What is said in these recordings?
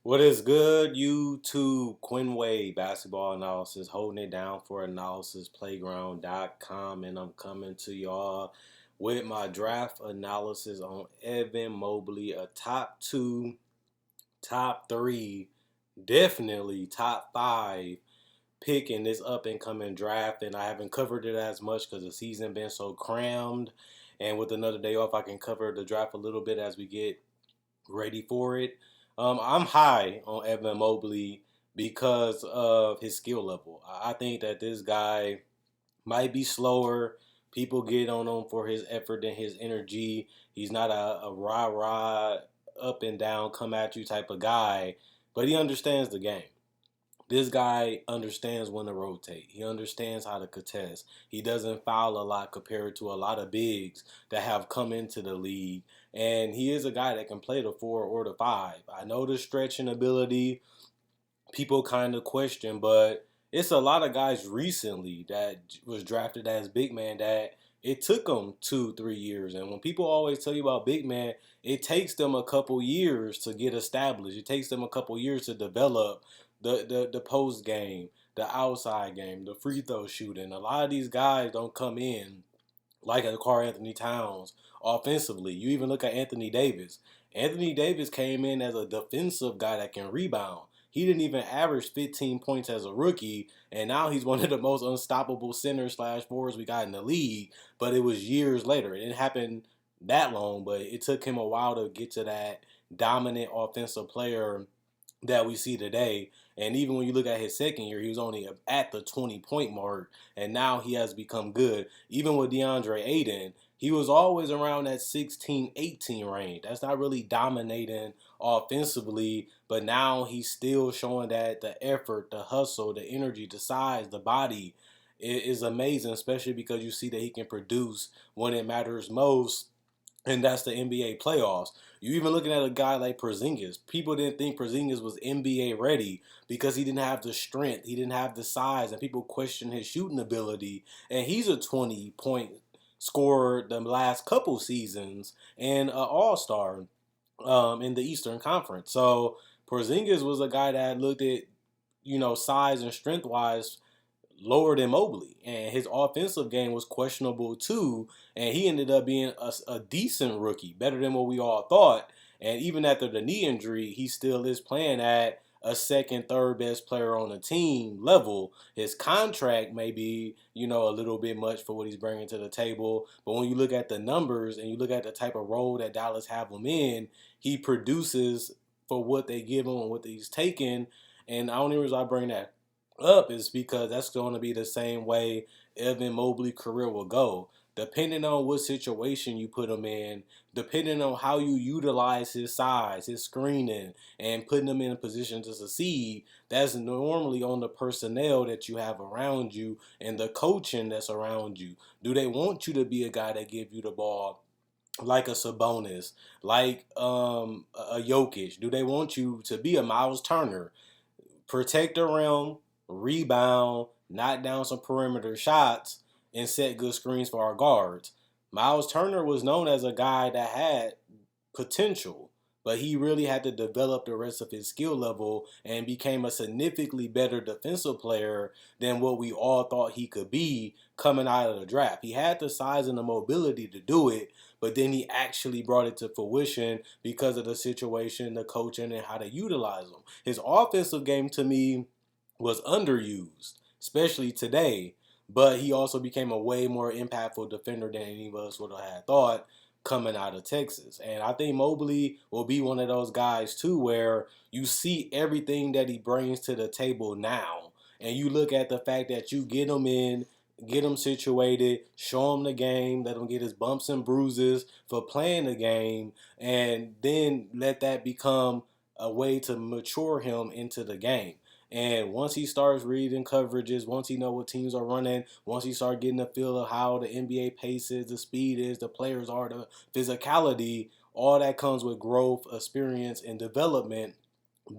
What is good, YouTube? Quinway Basketball Analysis, holding it down for AnalysisPlayground.com, and I'm coming to y'all with my draft analysis on Evan Mobley, a top two, top three, definitely top five pick in this up and coming draft. And I haven't covered it as much because the season been so crammed. And with another day off, I can cover the draft a little bit as we get ready for it. I'm high on Evan Mobley because of his skill level. I think that this guy might be slower. People get on him for his effort and his energy. He's not a rah rah, up and down, come at you type of guy, but he understands the game. This guy understands when to rotate. He understands how to contest. He doesn't foul a lot compared to a lot of bigs that have come into the league. And he is a guy that can play the four or the five. I know the stretching ability, people kind of question, but it's a lot of guys recently that was drafted as big man that it took them 2, 3 years. And when people always tell you about big man, it takes them a couple years to get established. It takes them a couple years to develop the post game, the outside game, the free throw shooting. A lot of these guys don't come in like a Karl Anthony Towns offensively. You even look at Anthony Davis. Anthony Davis came in as a defensive guy that can rebound. He didn't even average 15 points as a rookie, and now he's one of the most unstoppable center slash forwards we got in the league. But it was years later. It didn't happen that long, but it took him a while to get to that dominant offensive player that we see today. And even when you look at his second year, he was only at the 20-point mark, and now he has become good. Even with DeAndre Ayton, he was always around that 16, 18 range. That's not really dominating offensively, but now he's still showing that the effort, the hustle, the energy, the size, the body is amazing, especially because you see that he can produce when it matters most, and that's the NBA playoffs. You even looking at a guy like Porzingis. People didn't think Porzingis was NBA ready because he didn't have the strength, he didn't have the size, and people questioned his shooting ability. And he's a 20-point scorer the last couple seasons and an All-Star in the Eastern Conference. So Porzingis was a guy that looked at size and strength wise lower than Mobley, and his offensive game was questionable too. And he ended up being a decent rookie, better than what we all thought. And even after the knee injury, he still is playing at a second, third best player on the team level. His contract may be, a little bit much for what he's bringing to the table. But when you look at the numbers and you look at the type of role that Dallas have him in, he produces for what they give him and what he's taking. And the only reason I bring that up is because that's going to be the same way Evan Mobley career will go. Depending on what situation you put him in, depending on how you utilize his size, his screening, and putting him in a position to succeed, that's normally on the personnel that you have around you and the coaching that's around you. Do they want you to be a guy that give you the ball like a Sabonis, like a Jokic? Do they want you to be a Miles Turner? Protect the rim, rebound, knock down some perimeter shots, and set good screens for our guards. Miles Turner was known as a guy that had potential, but he really had to develop the rest of his skill level and became a significantly better defensive player than what we all thought he could be coming out of the draft. He had the size and the mobility to do it, but then he actually brought it to fruition because of the situation, the coaching, and how to utilize him. His offensive game to me was underused, especially today, but he also became a way more impactful defender than any of us would have had thought coming out of Texas. And I think Mobley will be one of those guys too where you see everything that he brings to the table now. And you look at the fact that you get him in, get him situated, show him the game, let him get his bumps and bruises for playing the game, and then let that become a way to mature him into the game. And once he starts reading coverages, once he know what teams are running, once he start getting a feel of how the NBA pace is, the speed is, the players are, the physicality, all that comes with growth, experience, and development.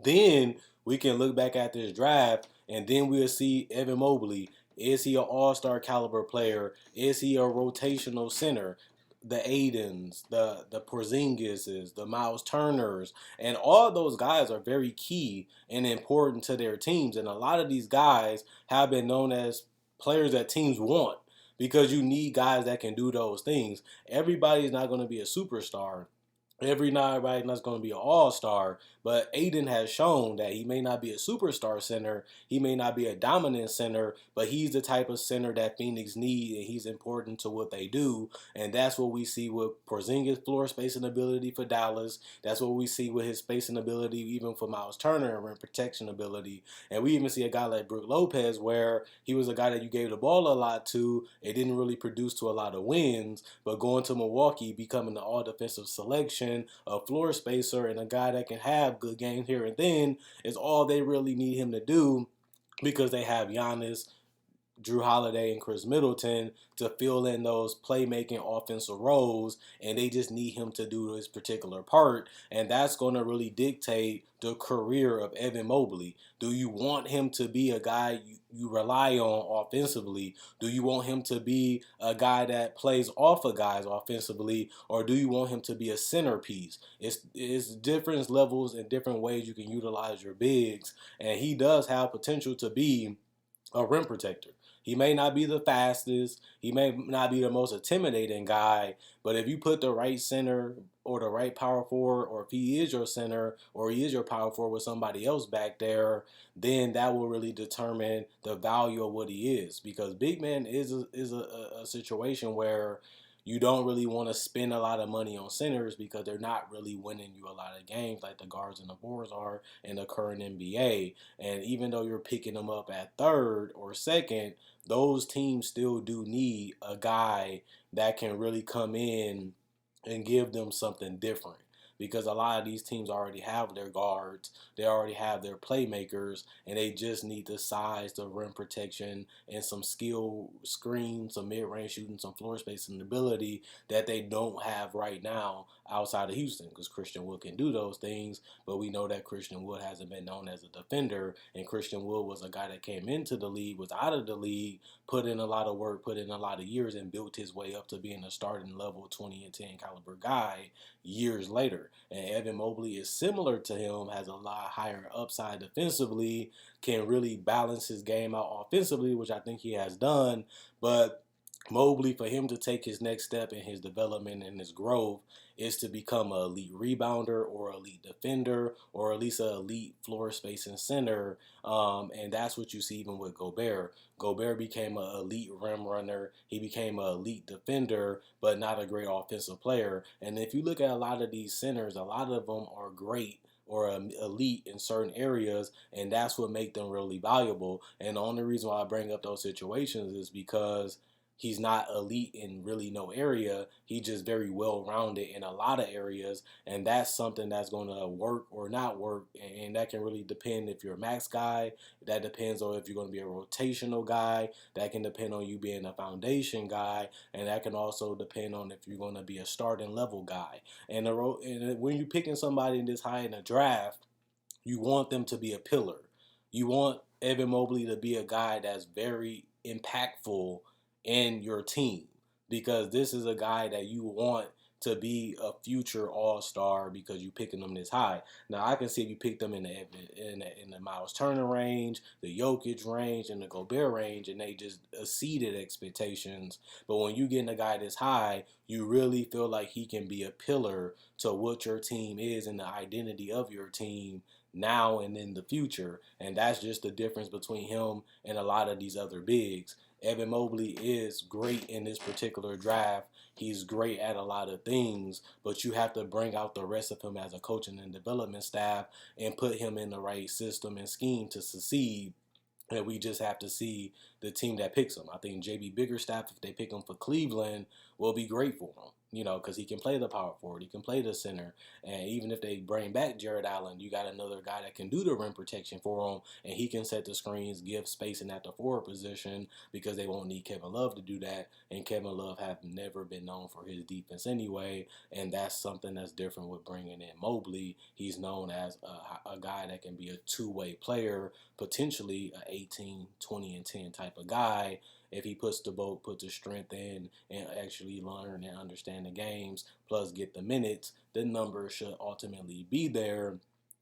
Then we can look back at this draft, and then we'll see Evan Mobley. Is he an all-star caliber player? Is he a rotational center? the Aidens, the Porzingises, the Miles Turners, and all those guys are very key and important to their teams. And a lot of these guys have been known as players that teams want because you need guys that can do those things. Everybody's not going to be a superstar. Everybody's not going to be an all-star, but Aiden has shown that he may not be a superstar center, he may not be a dominant center, but he's the type of center that Phoenix need, and he's important to what they do, and that's what we see with Porzingis' floor spacing ability for Dallas. That's what we see with his spacing ability, even for Miles Turner and rim protection ability. And we even see a guy like Brook Lopez, where he was a guy that you gave the ball a lot to. It didn't really produce to a lot of wins, but going to Milwaukee, becoming the all-defensive selection, a floor spacer, and a guy that can have good games here and then is all they really need him to do because they have Giannis, Drew Holiday, and Chris Middleton to fill in those playmaking offensive roles, and they just need him to do this particular part, and that's going to really dictate the career of Evan Mobley. Do you want him to be a guy you rely on offensively? Do you want him to be a guy that plays off of guys offensively, or do you want him to be a centerpiece? It's different levels and different ways you can utilize your bigs, and he does have potential to be a rim protector. He may not be the fastest, he may not be the most intimidating guy, but if you put the right center or the right power forward, or if he is your center or he is your power forward with somebody else back there, then that will really determine the value of what he is. Because big man is a situation where you don't really want to spend a lot of money on centers because they're not really winning you a lot of games like the guards and the boards are in the current NBA. And even though you're picking them up at third or second, those teams still do need a guy that can really come in and give them something different. Because a lot of these teams already have their guards, they already have their playmakers, and they just need the size, the rim protection, and some skill screen, some mid-range shooting, some floor spacing ability that they don't have right now outside of Houston. Because Christian Wood can do those things, but we know that Christian Wood hasn't been known as a defender, and Christian Wood was a guy that came into the league, was out of the league, put in a lot of work, put in a lot of years, and built his way up to being a starting level 20 and 10 caliber guy years later. And Evan Mobley is similar to him, has a lot higher upside defensively, can really balance his game out offensively, which I think he has done. But Mobley, for him to take his next step in his development and his growth, is to become an elite rebounder or elite defender or at least an elite floor spacing center. And that's what you see even with Gobert. Gobert became an elite rim runner. He became an elite defender, but not a great offensive player. And if you look at a lot of these centers, a lot of them are great or elite in certain areas, and that's what makes them really valuable. And the only reason why I bring up those situations is because he's not elite in really no area. He's just very well rounded in a lot of areas, and that's something that's going to work or not work, and that can really depend if you're a max guy. That depends on if you're going to be a rotational guy. That can depend on you being a foundation guy, and that can also depend on if you're going to be a starting level guy. And when you're picking somebody this high in the draft, you want them to be a pillar. You want Evan Mobley to be a guy that's very impactful in your team because this is a guy that you want to be a future all-star because you picking them this high. Now I can see if you pick them in the Miles Turner range, the Jokic range, and the Gobert range, and they just exceeded expectations. But when you get in a guy this high, you really feel like he can be a pillar to what your team is and the identity of your team now and in the future. And that's just the difference between him and a lot of these other bigs. Evan Mobley is great in this particular draft. He's great at a lot of things, but you have to bring out the rest of him as a coaching and development staff and put him in the right system and scheme to succeed. And we just have to see the team that picks him. I think JB Biggerstaff, if they pick him for Cleveland, will be great for him. Because he can play the power forward, he can play the center, and even if they bring back Jared Allen, you got another guy that can do the rim protection for him, and he can set the screens, give spacing at the forward position because they won't need Kevin Love to do that. And Kevin Love have never been known for his defense anyway, and that's something that's different with bringing in Mobley. He's known as a guy that can be a two-way player, potentially a 18, 20, and 10 type of guy. if he put the strength in and actually learn and understand the games, plus get the minutes, the numbers should ultimately be there.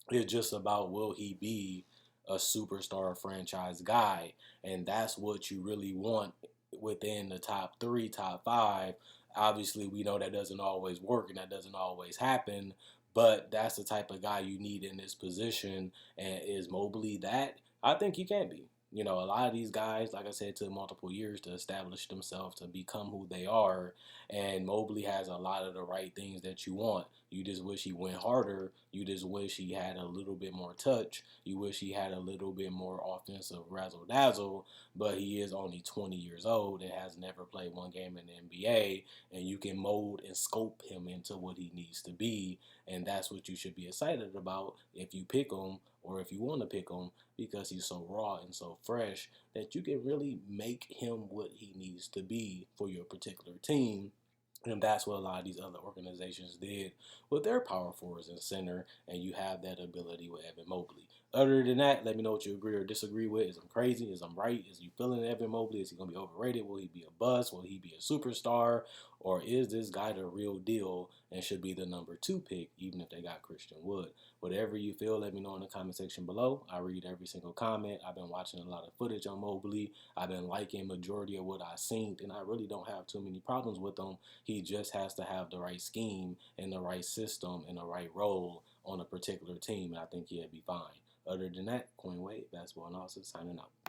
It's just about, will he be a superstar franchise guy? And that's what you really want within the top three, top five. Obviously, we know that doesn't always work and that doesn't always happen, but that's the type of guy you need in this position. And is Mobley that? I think he can be. You know, a lot of these guys, like I said, took multiple years to establish themselves to become who they are. And Mobley has a lot of the right things that you want. You just wish he went harder. You just wish he had a little bit more touch. You wish he had a little bit more offensive razzle dazzle. But he is only 20 years old and has never played one game in the NBA. And you can mold and scope him into what he needs to be. And that's what you should be excited about if you pick him, or if you want to pick him, because he's so raw and so fresh that you can really make him what he needs to be for your particular team. And that's what a lot of these other organizations did with their power forwards and center, and you have that ability with Evan Mobley. Other than that, let me know what you agree or disagree with. Is I'm crazy? Is I'm right? Is you feeling Evan Mobley? Is he going to be overrated? Will he be a bust? Will he be a superstar? Or is this guy the real deal and should be the number two pick, even if they got Christian Wood? Whatever you feel, let me know in the comment section below. I read every single comment. I've been watching a lot of footage on Mobley. I've been liking majority of what I've seen, and I really don't have too many problems with him. He just has to have the right scheme and the right system and the right role on a particular team, and I think he'll be fine. Other than that, Coin Wade, basketball analysis, signing out.